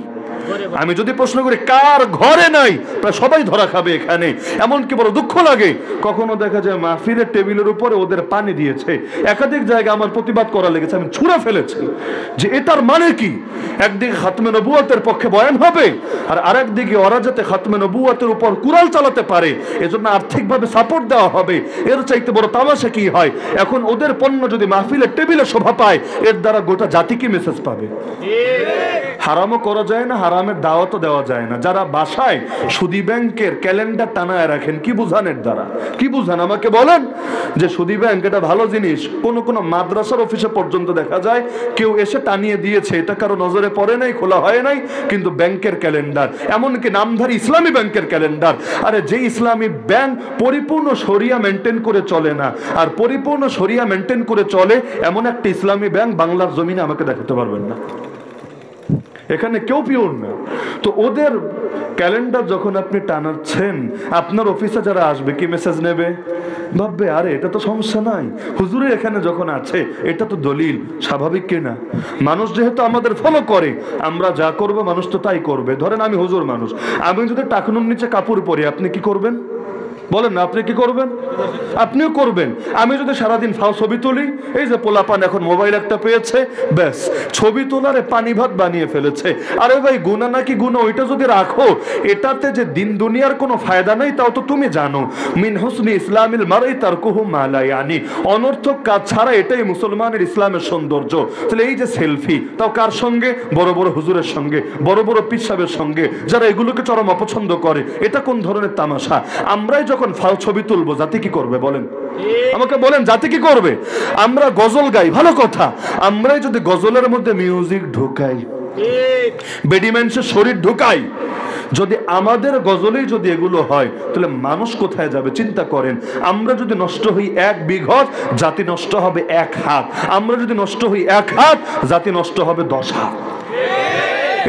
S1: আমি যদি প্রশ্ন করি কার ঘরে নাই, প্রায় সবাই ধরা খাবে এখানে। এমনকি বড় দুঃখ লাগে, কখনো দেখা যায় মাহফিলের টেবিলের উপরে ওদের পানি দিয়েছে, একাধিক জায়গায় আমার প্রতিবাদ করা লেগেছে, আমি ছুঁড়ে ফেলেছি যে এটার মানে কি? একদিকে খাতমে নবুয়তের পক্ষে বয়ান হবে, আর আরেকদিকে ওরা যাতে খাতমে নবুয়তের উপর কুড়াল চালাতে পারে এজন্য আর্থিকভাবে সাপোর্ট দেওয়া হবে। এর চাইতে বড় তামাশা কি হয়? এখন ওদের পণ্য যদি মাহফিলের টেবিলে শোভা পায়, এর দ্বারা গোটা জাতি কি মেসেজ পাবে? হারামও করা যায় না, হারামের দাওয়াতও দেওয়া যায় না। যারা বাসায় সুদী ব্যাংকের ক্যালেন্ডার টানায় রাখেন, কি বুঝান এর দ্বারা? কি বুঝান আমাকে বলেন? যে সুদী ব্যাংক এটা ভালো জিনিস, কোন মাদ্রাসার অফিসে পর্যন্ত দেখা যায় কেউ এসে টানিয়ে দিয়েছে, এটা কারো নজরে পড়ে নাই, খোলা হয় নাই, কিন্তু ব্যাংকের ক্যালেন্ডার, এমনকি নামধারী ইসলামী ব্যাংকের ক্যালেন্ডার। আরে যে ইসলামী ব্যাংক পরিপূর্ণ শরিয়া মেনটেন করে চলে না, আর পরিপূর্ণ শরিয়া মেনটেন করে চলে এমন একটা ইসলামী ব্যাংক বাংলার জমিনে আমাকে দেখাতে পারবেন না। এখানে কেউ পিওর না। তো ওদের ক্যালেন্ডার যখন আপনি টানাচ্ছেন, আপনার অফিসে যারা আসবে কি মেসেজ নেবে? ভাববে আরে এটা তো সমস্যা নাই, হুজুরের এখানে যখন আছে এটা তো দলিল, স্বাভাবিক কিনা? মানুষ যেহেতু আমাদের ফলো করে, আমরা যা করব মানুষ তো তাই করবে। ধরেন আমি হুজুর মানুষ, আমি যদি টাকনুর নিচে কাপড় পরি, আপনি কি করবেন? বলেন না, আপনি কি করবেন? আপনিও করবেন। আমি যদি সারাদিন ফাও ছবি তুলি, এই যে পোলাপান এখন মোবাইল একটা পেয়েছে, ব্যাস ছবি তোলারে পানি ভাত বানিয়ে ফেলেছে। আরে ভাই গুনাহ নাকি গুনাহ, ওইটা যদি রাখো, এটাতে যে দিন দুনিয়ার কোনো ফায়দা নেই তাও তো তুমি জানো। মিন হুসনি ইসলামিল মারই তারকুহু মা লা ইয়ানি, অনর্থক কাজ ছাড়া এটাই মুসলমানের ইসলামের সৌন্দর্য। তাহলে এই যে সেলফি, তাও কার সঙ্গে? বড় বড় হুজুরের সঙ্গে, বড় বড় পীর সাহেবের সঙ্গে, যারা এগুলোকে চরম অপছন্দ করে। এটা কোন ধরনের তামাশা? আমরাই যখন ফাও ছবি তুলবো, জাতি কি করবে বলেন? আমাকে বলেন, জাতি কি করবে? আমরা গজল গাই, ভালো কথা, আমরাই যদি গজলের মধ্যে মিউজিক ঢুকাই, বেডিমেন্সের শরীর ঢুকাই, যদি আমাদের গজলেই যদি এগুলো হয়, তাহলে মানুষ কোথায় যাবে? চিন্তা করেন। আমরা যদি নষ্ট হই 1 বিঘত, জাতি নষ্ট হবে 1 হাত। আমরা যদি নষ্ট হই 1 হাত, জাতি নষ্ট হবে 10 হাত।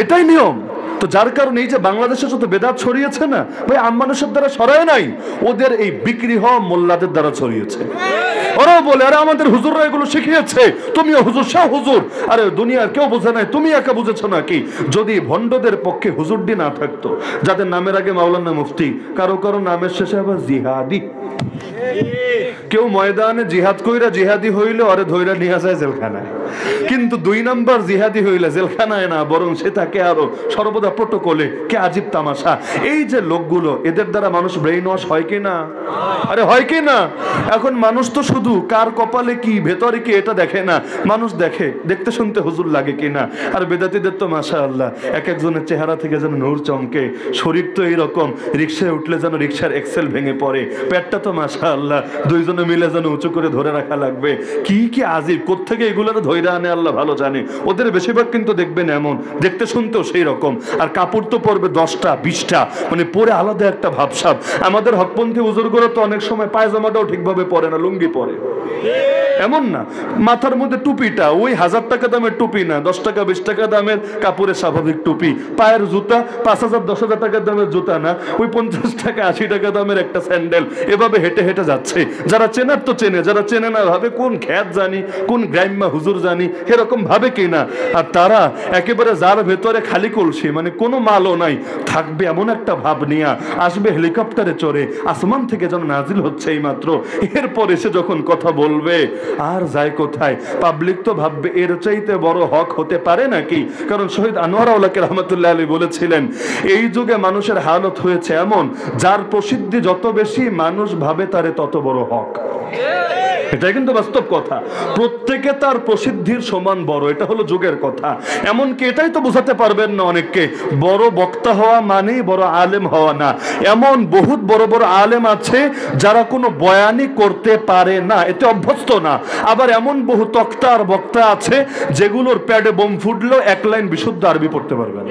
S1: এটাই নিয়ম। তো যার কারণে এই যে বাংলাদেশে যত বেদাত ছড়িয়েছে না ভাই, মানুষের দ্বারা ছড়ায় নাই, ওদের এই বিক্রি হওয়া মোল্লাদের দ্বারা ছড়িয়েছে। ওরাও বলে আরে আমাদের হুজুররা এগুলো শিখিয়েছে, তুমিও হুজুর, সে হুজুর। আরে দুনিয়ার কেউ বোঝে নাই, তুমি একা বুঝেছো নাকি? যদি ভণ্ডদের পক্ষে হুজুরডি না থাকতো, যাদের নামের আগে মাওলানা মুফতি, কারো কারো নামের শেষে আবার জিহাদি, কেউ ময়দানে জিহাদ কইরা জিহাদি হইলে আরে ধইরা নিয়ে যায় জেলখানায়, কিন্তু 2 নাম্বার জিহাদি হইলে জেলখানায় না, বরং সে থাকে আরো সর্বদা প্রটোকলে। কে আজীব তামাশা! এই যে লোকগুলো, এদের দ্বারা মানুষ ব্রেইন ওয়াশ হয় কি না? আরে হয় কি না? এখন মানুষ তো শুধু কার কপালে কি, ভেতরে কি, এটা দেখে না, মানুষ দেখে দেখতে শুনতে হুজুর লাগে কিনা। আর বেদাতীদের তো মাশাআল্লাহ, এক একজনের চেহারা থেকে যেন নূর চমকে, শরীর তো এইরকম, রিক্সায় উঠলে যেন রিক্সার এক্সেল ভেঙে পড়ে, পেটটা তো মাশাআল্লাহ দুইজনে মিলে যেন উঁচু করে ধরে রাখা লাগবে। কি কি আজিব, কোত্থেকে এগুলোর ধৈর্য আনে আল্লাহ ভালো জানে। ওদের বেশিরভাগ কিন্তু দেখবেন এমন, দেখতে শুনতেও সেই রকম, আর কাপড় তো পরবে 10টা 20টা, মানে পরে আলাদা একটা ভাবসাব। আমাদের হকপন্থী হুজুরগুলো তো অনেক সময় পায়জামাটাও ঠিকভাবে পরে না, লুঙ্গি পরে। এমন না, মাথার মধ্যে টুপিটা ওই 1000 টাকা দামের টুপি না, 10 টাকা 20 টাকা দামের কাপড়ের স্বাভাবিক টুপি। পায়ের জুতা 5000 10,000 টাকার দামের জুতা না, ওই 50 টাকা 80 টাকা দামের একটা স্যান্ডেল। এভাবে হেঁটে হেঁটে যাচ্ছে। যারা চেনার তো চেনে, যারা চেনে না ভাবে কোন খ্যাত জানি, কোন গ্রাম্য হুজুর জানি, এরকম ভাবে কিনা। আর তারা একেবারে যার ভেতরে খালি কলসি, মানে কোনো মালও নাই, থাকবে এমন একটা ভাব নিয়ে আসবে হেলিকপ্টারে চড়ে, আসমান থেকে যেন নাজিল হচ্ছে এই মাত্র। এরপর এসে যখন কথা বলবে আর যায় কোথায়, পাবলিক তো ভাববে এর চাইতে বড় হক হতে পারে নাকি। কারণ শহীদ আনোয়ারউল্লাহকে রহমতুল্লাহ আলাইহি বলেছিলেন, এই যুগে মানুষের হালত হয়েছে এমন, যার প্রসিদ্ধি যত বেশি মানুষ ভাবে তারে তত বড় হক। এটা কিন্তু বাস্তব কথা। প্রত্যেকে তার প্রসিদ্ধির সমান বড়, এটা হলো যুগের কথা। এমনকি এটাই তো বোঝাতে পারবেন না অনেককে, বড় বক্তা হওয়া মানেই বড় আলেম হওয়া না। এমন বহুত বড় বড় আলেম আছে যারা কোনো বয়ানই করতে পারে না, এতে অভ্যস্ত না। আবার এমন বহু তক্তা আর বক্তা আছে যেগুলোর প্যাডে বোম ফুটলেও 1 লাইন বিশুদ্ধ আরবি পড়তে পারবে না।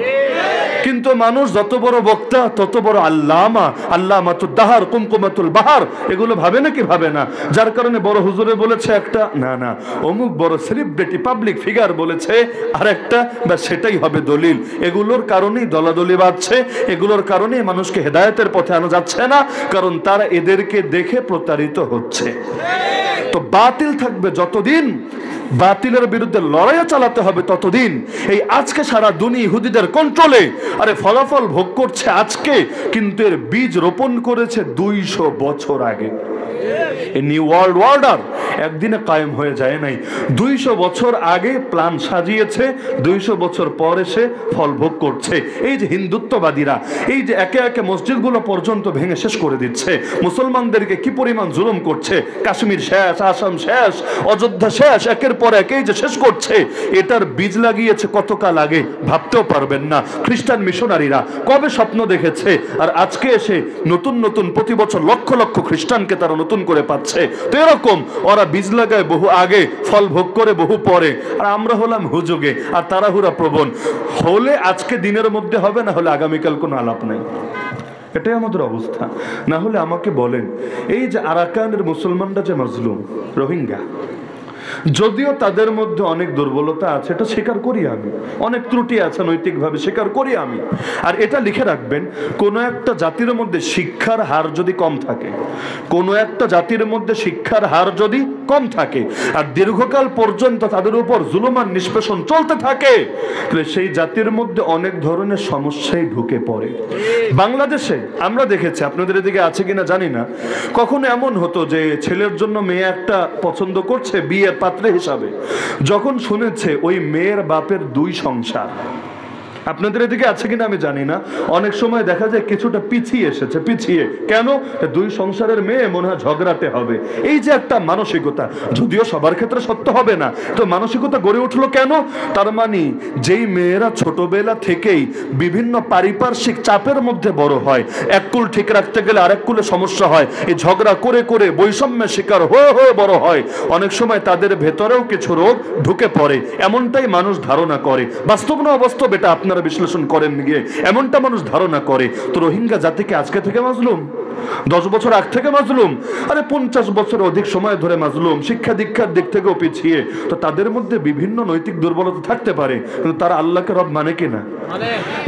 S1: কিন্তু মানুষ যত বড় বক্তা তত বড় আল্লামা, আল্লামাতুদ দাহার, কুমকুমাতুল বাহার, এগুলো ভাবে নাকি? ভাবে না। যার কারণে বড় হুজুরে বলেছে একটা, না না অমুক বড় সেলিব্রিটি পাবলিক ফিগার বলেছে আর একটা, বা সেটাই হবে দলিল। এগুলোর কারণেই দলাদলি বাড়ছে, এগুলোর কারণেই মানুষকে হেদায়েতের পথে আনা যাচ্ছে না, কারণ তারা এদেরকে দেখে প্রতারিত হচ্ছে। তো বাতিল থাকবে যতদিন, বাতিলের বিরুদ্ধে লড়াই চালাতে হবে ততদিন। এই আজকে সারা দুনিয়া ইহুদিদের কন্ট্রোলে, আরে ফলাফল ভোগ করছে আজকে, কিন্তু এর বীজ রোপণ করেছে 200 বছর আগে। এই নিউ ওয়ার্ল্ড অর্ডার একদিনে কায়েম হয়ে যায় নাই। 200 বছর আগে প্ল্যান সাজিয়েছে, 200 বছর পর এসে ফল ভোগ করছে। এই যে হিন্দুত্ববাদীরা, এই যে একে একে মসজিদগুলো পর্যন্ত ভেঙে শেষ করে দিচ্ছে, মুসলমানদেরকে কি পরিমাণ জুলুম করছে, কাশ্মীর শেষ, আসাম শেষ, অযোধ্যা শেষ, একের পর একেই যে শেষ করছে, এটার বীজ লাগিয়েছে কতকাল আগে ভাবতেও পারবেন না। খ্রিস্টান মিশনারিরা কবে স্বপ্ন দেখেছে, আর আজকে এসে নতুন নতুন প্রতি বছর লক্ষ লক্ষ খ্রিস্টানকে তারা নতুন করে পাচ্ছে। তো এরকম ওরা বীজ লাগায় বহু আগে, ফল ভোগ করে বহু পরে, আর আমরা হলাম হুজুগে আর তাড়াহুড়া প্রবণ। হলে আজকে দিনের মধ্যে হবে, না হলে আগামীকাল কোনো আলাপ নাই। এটাই আমাদের অবস্থা। না হলে আমাকে বলেন, এই যে আরাকানের মুসলমানরা যে মাজলুম, রোহিঙ্গা, যদিও তাদের মধ্যে অনেক দুর্বলতা আছে, এটা স্বীকার করি আমি, অনেক ত্রুটি আছে নৈতিকভাবে, স্বীকার করি আমি। আর এটা লিখে রাখবেন, কোন একটা জাতির মধ্যে শিক্ষার হার যদি কম থাকে, কোন একটা জাতির মধ্যে শিক্ষার হার যদি কম থাকে, আর দীর্ঘকাল পর্যন্ত তাদের উপর জুলুম আর নিষ্পেষণ চলতে থাকে, তাহলে সেই জাতির মধ্যে অনেক ধরনের সমস্যাই ঢুকে পড়ে। বাংলাদেশে আমরা দেখেছি, আপনাদের এদিকে আছে কিনা জানি না, কখনো এমন হতো যে ছেলের জন্য মেয়ে একটা পছন্দ করছে বিয়ের পাত্রে হিসাবে, যখন শুনেছে ওই মেয়ের বাপের 2 সংসার, আপনাদের এদিকে আছে কিনা আমি জানি না, অনেক সময় দেখা যায় কিছুটা পিছিয়ে এসেছে। পিছিয়ে কেন? 2 সংসারের মেয়ে মনে হয় ঝগড়াতে হবে, এই যে একটা মানসিকতা, যদিও সবার ক্ষেত্রে সত্য হবে না, তো মানসিকতা গড়ে উঠলো কেন? তার মানে যেই মেয়েরা ছোটবেলা থেকেই বিভিন্ন পারিপার্শ্বিক চাপের মধ্যে বড় হয়, এক কুল ঠিক রাখতে গেলে আরেক কুলে সমস্যা হয়, এই ঝগড়া করে করে বৈষম্যের শিকার হয়ে হয়ে বড় হয়, অনেক সময় তাদের ভেতরেও কিছু রোগ ঢুকে পড়ে, এমনটাই মানুষ ধারণা করে। বাস্তব না অবাস্তব এটা আপনারা বিশ্লেষণ করেন গিয়ে, এমনটা মানুষ ধারণা করে। তো রোহিঙ্গা জাতিকে আজকে থেকে মাজলুম, 10 বছর আগ থেকে মাজলুম, আরে 50 বছর অধিক সময় ধরে মাজলুম, শিক্ষা দীক্ষার দিক থেকেও পিছিয়ে। তো তাদের মধ্যে বিভিন্ন নৈতিক দুর্বলতা থাকতে পারে, কিন্তু তারা আল্লাহকে রব মানে কিনা,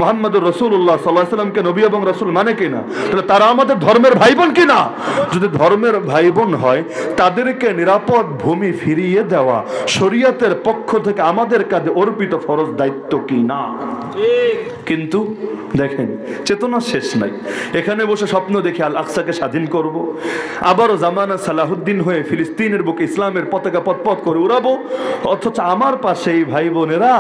S1: মুহাম্মদুর রাসূলুল্লাহ সাল্লাল্লাহু আলাইহি ওয়াসাল্লামকে নবী এবং রাসূল মানে কিনা, তাহলে তারা আমাদের ধর্মের ভাই বোন কিনা? যদি ধর্মের ভাই বোন হয়, তাদেরকে নিরাপদ ভূমি ফিরিয়ে দেওয়া শরীয়তের পক্ষ থেকে আমাদের কাঁধে অর্পিত ফরজ দায়িত্ব কি না? কিন্তু দেখেন, চেতনা শেষ নাই। এখানে বসে স্বপ্ন দেখে আল আকসাকে স্বাধীন করব, আবারও জামানা সালাহুদ্দিন হয়ে ফিলিস্তিনের বুকে ইসলামের পতাকা পথ করে উড়াবো, অথচ আমার পাশে এই ভাই বোনেরা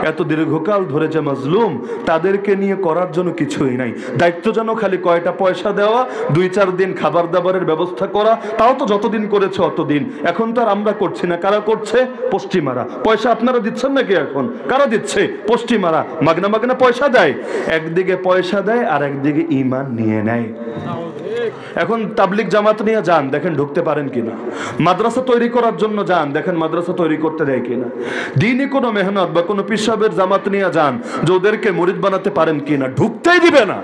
S1: এত দীর্ঘকাল ধরে যে মাজলুম, তাদেরকে নিয়ে করার জন্য কিছুই নাই। দায়িত্ব যেন খালি কয়টা পয়সা দেওয়া, 2-4 দিন খাবার দাবারের ব্যবস্থা করা, তাও তো যতদিন করেছে অতদিন। এখন তো আর আমরা করছি না, কারা করছে? পশ্চিমারা। পয়সা আপনারা দিচ্ছেন নাকি? এখন কারা দিচ্ছে? পশ্চিমারা। মাগনা মাগনা পয়সা দেয়, একদিকে পয়সা দেয় আর একদিকে ঈমান নিয়ে নেয়। এখন তাবলিগ জামাত নিয়ে যান, দেখেন ঢুকতে পারেন কিনা। মাদ্রাসা তৈরি করার জন্য যান, দেখেন মাদ্রাসা তৈরি করতে দেয় কিনা। দিনই কোনো মেহনত বা কোনো পীর সাহেবের জামাত নিয়ে যান যে ওদেরকে মুরিদ বানাতে পারেন কিনা, ঢুকতেই দিবে না।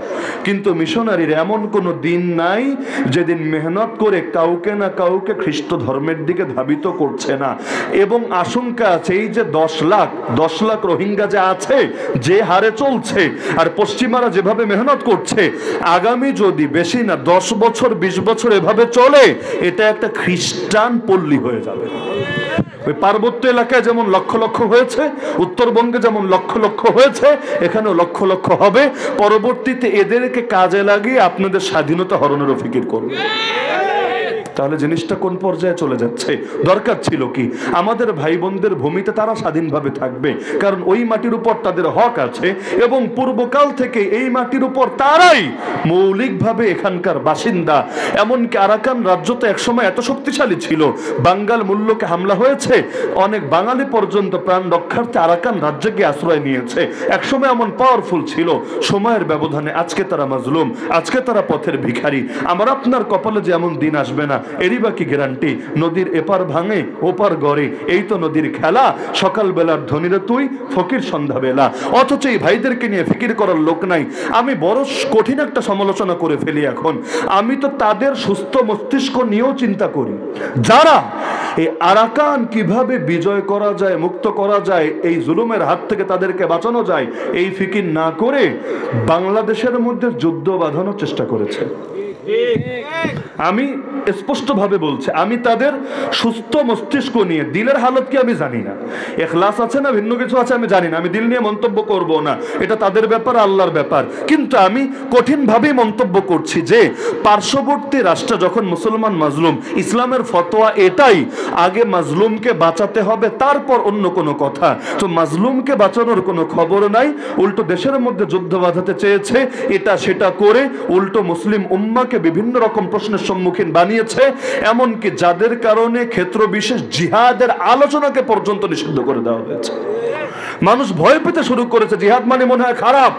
S1: কিন্তু মিশনারির এমন কোনো দিন নাই যেদিন মেহনত করে কাউকে না কাউকে খ্রিস্ট ধর্মের দিকে ধাবিত করছে না। এবং আশঙ্কা আছে এই যে 10 লাখ রোহিঙ্গা যে আছে, যে হারে চলছে, আর পশ্চিমারা যেভাবে মেহনত করছে, আগামী যদি বেশি না 10 বছর 20 বছর এভাবে চলে, এটা একটা খ্রিস্টান পল্লী হয়ে যাবে। ওই পার্বত্য এলাকায় যেমন লক্ষ লক্ষ হয়েছে, উত্তরবঙ্গে যেমন লক্ষ লক্ষ হয়েছে, এখানেও লক্ষ লক্ষ হবে। পরবর্তীতে এদেরকে কাজে লাগিয়ে আপনাদের স্বাধীনতা হরণেরও ফিকির করবে। তাহলে জিনিসটা কোন পর্যায়ে চলে যাচ্ছে? দরকার ছিল কি আমাদের ভাই বোনদের ভূমিতে তারা স্বাধীনভাবে থাকবে, কারণ ওই মাটির উপর তাদের হক আছে এবং পূর্বকাল থেকে এই মাটির উপর তারাই মৌলিকভাবে এখানকার বাসিন্দা। এমনকি আরাকান রাজ্য তো একসময় এত শক্তিশালী ছিল, বাঙ্গাল মূল্যকে হামলা হয়েছে, অনেক বাঙালি পর্যন্ত প্রাণ রক্ষার্থে আরাকান রাজ্যে গিয়ে আশ্রয় নিয়েছে। একসময় এমন পাওয়ারফুল ছিল, সময়ের ব্যবধানে আজকে তারা মাজলুম, আজকে তারা পথের ভিখারি। আমার আপনার কপালে যে এমন দিন আসবে না এরই বা কি গ্যারান্টি? নদীর এপার ভাঙে ওপার গড়ে, এই তো নদীর খেলা। সকাল বেলার ধনীরে তুই, ফকির সন্ধ্যা বেলা। অথচ এই ভাইদেরকে নিয়ে ফিকির করার লোক নাই। আমি বড় কঠিন একটা সমালোচনা করে ফেলি এখন। আমি তো তাদের সুস্থ মস্তিষ্ক নিয়েও চিন্তা করি, যারা এই আরাকান কিভাবে বিজয় করা যায়, মুক্ত করা যায়, এই জুলুমের হাত থেকে তাদেরকে বাঁচানো যায়, এই ফিকির না করে বাংলাদেশের মধ্যে যুদ্ধ বাঁধানোর চেষ্টা করেছে। আমি স্পষ্টভাবে বলছি, আমি তাদের সুস্থ মস্তিষ্ক নিয়ে, দিলের হালত কি আমি জানি না, এখলাস আছে না ভিন্ন কিছু আছে আমি জানি না, আমি দিল নিয়ে মন্তব্য করব না, এটা তাদের ব্যাপার, আল্লাহর ব্যাপার। কিন্তু আমি কঠিনভাবে মন্তব্য করছি যে পার্শ্ববর্তী রাষ্ট্র যখন মুসলমান মাজলুম, ইসলামের ফতোয়া এটাই, আগে মাজলুমকে বাঁচাতে হবে তারপর অন্য কোনো কথা। তো মাজলুমকে বাঁচানোর কোনো খবর নাই, উল্টো দেশের মধ্যে যুদ্ধ বাঁধাতে চেয়েছে, এটা সেটা করে উল্টো মুসলিম উম্মাকে বিভিন্ন রকম প্রশ্নের সম্মুখীন বানিয়েছে। এমনকি যাদের কারণে ক্ষেত্র বিশেষ জিহাদের আলোচনাকে পর্যন্ত নিষিদ্ধ করে দেওয়া হয়েছে। মানুষ ভয় পেতে শুরু করেছে, জিহাদ মানে মনে হয় খারাপ,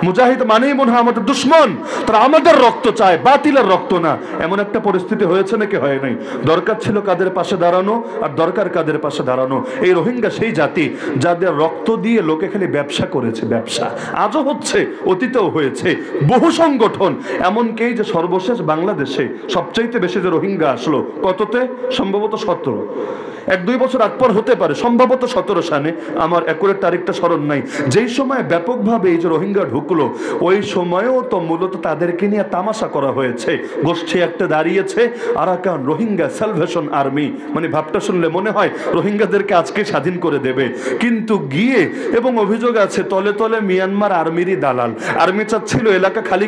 S1: মুজাহিদ মানেই মনে হয় আমাদের দুশ্মন, তারা আমাদের রক্ত চায়, বাতিলের রক্ত না। এমন একটা পরিস্থিতি হয়েছে নাকি? হয় নাই। দরকার ছিল কাদের পাশে দাঁড়ানো, আর দরকার কাদের পাশে দাঁড়ানো। এই রোহিঙ্গা সেই জাতি যাদের রক্ত দিয়ে লোকে খালি ব্যবসা করেছে, ব্যবসা আজও হচ্ছে, অতীতেও হয়েছে। বহু সংগঠন, এমনকি যে সর্বশেষ বাংলাদেশে সবচাইতে বেশি যে রোহিঙ্গা আসলো, কততে? সম্ভবত 17, 1-2 বছর আগ পর হতে পারে, সম্ভবত 17 সালে, আমার একুরেট তারিখটা স্মরণ নাই। যেই সময় ব্যাপকভাবে এই যে রোহিঙ্গা ঢুকলো, ওই সময়ও তো মূলত তাদেরকে নিয়ে তামাশা করা হয়েছে। গোষ্ঠী একটা দাঁড়িয়েছে, আরাকান রোহিঙ্গা সালভেশন আর্মি, মানে ভাবটা শুনলে মনে হয় রোহিঙ্গাদেরকে আজকে স্বাধীন করে দেবে। কিন্তু গিয়ে, এবং অভিযোগ আছে তলে তলে মিয়ানমার আর্মিরই দালাল। আর্মি চাচ্ছিল এলাকা খালি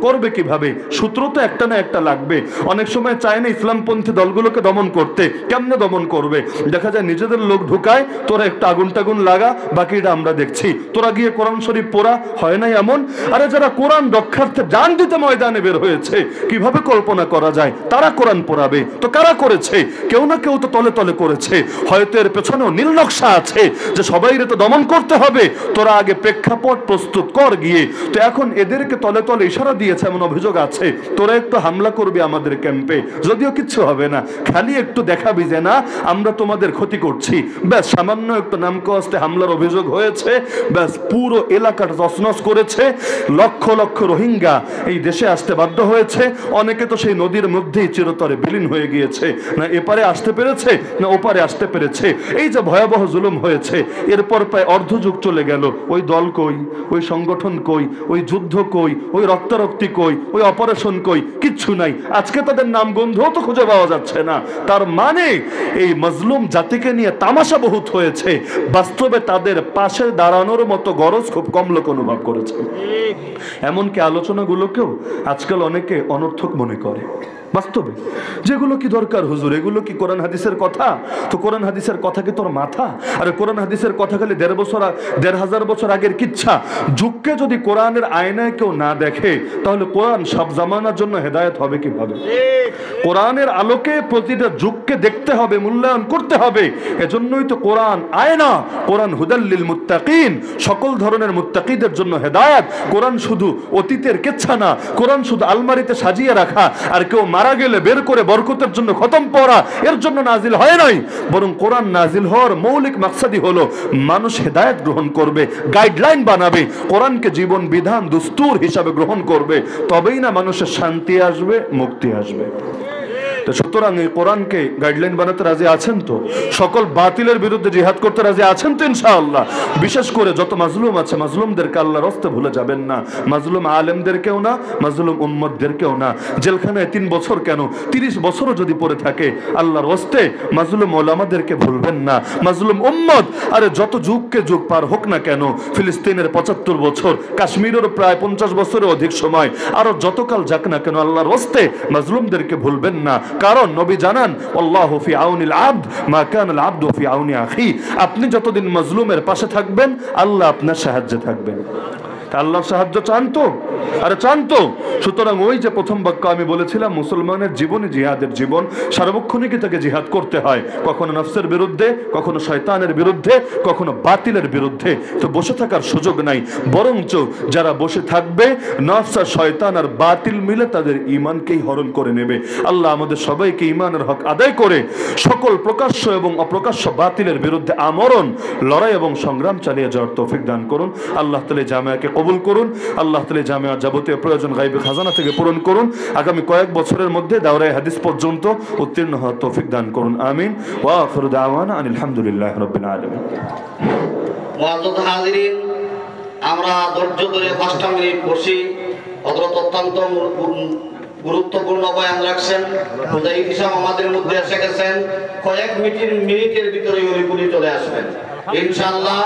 S1: করবে কিভাবে? সূত্র তো একটা না একটা লাগবে। অনেক সময় চায় না ইসলামপন্থী দলগুলোকে দমন করতে, কেমনে দমন করবে? দেখা যায় নিজেদের লোক ঢুকায়, তোরা একটা আগুন টাগুন লাগা, বাকিটা আমরা দেখছি। তোরা গিয়ে কোরআন শরীফ পড়া, হয় নাই এমন? আরে যারা কোরআন রক্ষার্থে জান দিতে ময়দানে বের হয়েছে, কিভাবে কল্পনা করা যায় তারা কোরআন পড়াবে? তো কারা করেছে? কেউ না কেউ তো তলে তলে করেছে। হয়তো এর পেছনেও নীল নকশা আছে যে সবাইরে তো দমন করতে হবে, তোরা আগে প্রেক্ষাপট প্রস্তুত কর গিয়ে। তো এখন এদেরকে তলে তলে ইশারা দিয়েছে, এমন অভিযোগ আছে, তোরা একটু হামলা করবি আমাদের ক্যাম্পে, যদিও কিচ্ছু হবে না, খালি একটু দেখাবি যে না আমরা তোমাদের ক্ষতি করছি। ব্যাস, সামান্য একটু নামকাস্তে হামলার অভিযোগ হয়েছে, ব্যাস পুরো এলাকাটা তছনছ করেছে। লক্ষ লক্ষ রোহিঙ্গা এই দেশে আসতে বাধ্য হয়েছে। অনেকে তো সেই নদীর মধ্যেই চিরতরে বিলীন হয়ে গিয়েছে, না এপারে আসতে পেরেছে না ওপারে আসতে পেরেছে। এই যে ভয়াবহ জুলুম হয়েছে, এরপর প্রায় অর্ধযুগ চলে গেল। ওই দল কই, ওই সংগঠন কই, ওই যুদ্ধ কই, ওই রক্তারক্তি কই, ওই অপারেশন কই? কিচ্ছু নাই। আজকে তাদের নাম গন্ধও তো খুঁজে পাওয়া যাচ্ছে না। তার মানে এই মজলুম জাতিকে নিয়ে তামাশা বহুত হয়েছে, বাস্তবে তাদের পাশে দাঁড়ানোর মতো গরজ খুব কম লোক অনুভব করেছে। এমনকি আলোচনাগুলোকেও আজকাল অনেকে অনর্থক মনে করে। বাস্তবে যেগুলো কি দরকার হুজুর, এগুলো কি কোরআন হাদিসের কথা? তো কোরআন হাদিসের কথা কি তোর মাথা? আরে কোরআন হাদিসের কথা খালি 1,500 বছর আগের কিচ্ছা। যুগকে যদি কোরআনের আয়নায় কেউ না দেখে, তাহলে কোরআন সব জামানার জন্য হেদায়েত হবে কিভাবে? কোরআনের আলোকে প্রতিটা যুগকে দেখতে হবে, মূল্যায়ন করতে হবে। এজন্যই তো কোরআন আয়না, কোরআন হুদাল্লিল মুত্তাকিন, সকল ধরনের মুত্তাকিদের জন্য হেদায়েত। কোরআন শুধু অতীতের কেচ্ছা না, কোরআন শুধু আলমারিতে সাজিয়ে রাখা আর কেউ মারা গেলে বের করে বরকতের জন্য খতম পড়া, এর জন্য নাজিল হয় নাই। বরং কোরআন নাজিল হওয়ার মৌলিক মাকসাদই হলো মানুষ হেদায়েত গ্রহণ করবে, গাইডলাইন বানাবে, কোরআনকে জীবন বিধান দুস্তুর হিসাবে গ্রহণ করবে, তবেই না মানুষের শান্তি আসবে, মুক্তি আসবে। সুতরাং এই কোরআনকে গাইডলাইন বানাতে রাজি আছেন তো? সকল বাতিলের বিরুদ্ধে জিহাদ করতে রাজি আছেন তো ইনশাআল্লাহ? বিশেষ করে যত মাজলুম আছে, মাজলুমদেরকে আল্লাহর রাস্তায় ভুলে যাবেন না। মাজলুম আলেমদেরকেও না, মাজলুম উম্মতদেরকেও না। জেলখানায় 3 বছর কেন, 30 বছরও যদি পড়ে থাকে, আল্লাহর রাস্তায় মাজলুম ওলামাদেরকে ভুলবেন না। মাজলুম উম্মত, আরে যত যুগকে যুগ পার হোক না কেন, ফিলিস্তিনের 75 বছর, কাশ্মীরের প্রায় 50 বছরের অধিক সময়, আরো যতকাল যাক না কেন, আল্লাহর রাস্তায় মাজলুমদেরকে ভুলবেন না। কারণ নবী জানান, আল্লাহু ফি আউনিল আবদ মা কানাল আবদু ফি আউনি আখি। আপনি যতদিন মাজলুমের পাশে থাকবেন, আল্লাহ আপনার সাহায্যে থাকবেন। আল্লাহর সাহায্য চান তো? আরে চান তো? সুতরাং ওই যে প্রথম বাক্য আমি বলেছিলাম, মুসলমানের জীবনই জিহাদের জীবন। সার্বক্ষণিকই তাকে জিহাদ করতে হয়, কখনো নফসের বিরুদ্ধে, কখনো শয়তানের বিরুদ্ধে, কখনো বাতিলের বিরুদ্ধে। তো বসে থাকার সুযোগ নাই, বরঞ্চ যারা বসে থাকবে, নফস আর শয়তান আর বাতিল মিলে তাদের ঈমানকেই হরণ করে নেবে। আল্লাহ আমাদের সবাইকে ঈমানের হক আদায় করে সকল প্রকাশ্য এবং অপ্রকাশ্য বাতিলের বিরুদ্ধে আমরণ, লড়াই এবং সংগ্রাম চালিয়ে যাওয়ার তৌফিক দান করুন। আল্লাহ তাআলা জামিয়াকে কবুল করুন। আল্লাহ তাআলা জামিয়ার যাবতীয় প্রয়োজন গায়বী খাজানা থেকে পূরণ করুন। আগামী কয়েক বছরের মধ্যে দাওরায়ে হাদিস পর্যন্ত উত্তীর্ণ হওয়ার তৌফিক দান করুন। আমিন। ওয়া আখিরু দাওয়ানা আনিল হামদুলিল্লাহি রাব্বিল আলামিন।
S2: মুআজ্জাজ হাজিরিন, আমরা ধৈর্য ধরে 5টা মিনিট বসি। হযরত অত্যন্ত গুরুত্বপূর্ণ বয়ান রাখছেন। হুজাইফ সাহেব আমাদের মধ্যে এসে গেছেন, কয়েক মিনিটের ভিতরে উনি চলে আসবেন ইনশাআল্লাহ।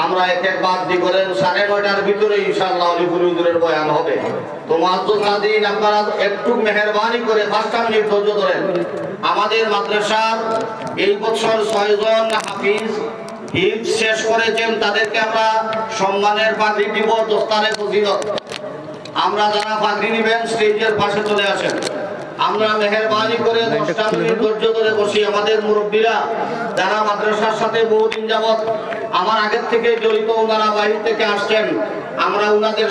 S2: আমরা এক বাদ দি করেন 9:30টার ভিতরে ইনশাআল্লাহ হুজুরের বয়ান হবে। তো মুআজ্জাজ হাজিরিন, আপনারা একটু মেহেরবানি করে 5টা মিনিট ধৈর্য ধরেন। আমাদের মাদ্রাসার এই বছর 6 জন হাফিজ হিফজ শেষ করেছেন, তাদেরকে আমরা সম্মানের পাগড়ি দিব, দস্তারে ফজিলত। আমরা যারা পাগড়ি নেবেন স্টেজের পাশে চলে আসেন। আমরা মেহেরবানি করে 10টা মিনিট ধৈর্য ধরে বসি। আমাদের মুরব্বীরা যারা মাদ্রাসার সাথে বহুদিন যাবত আমার আগের থেকে জড়িত, ওনারা বাইরে থেকে আসছেন, আমরা ওনাদের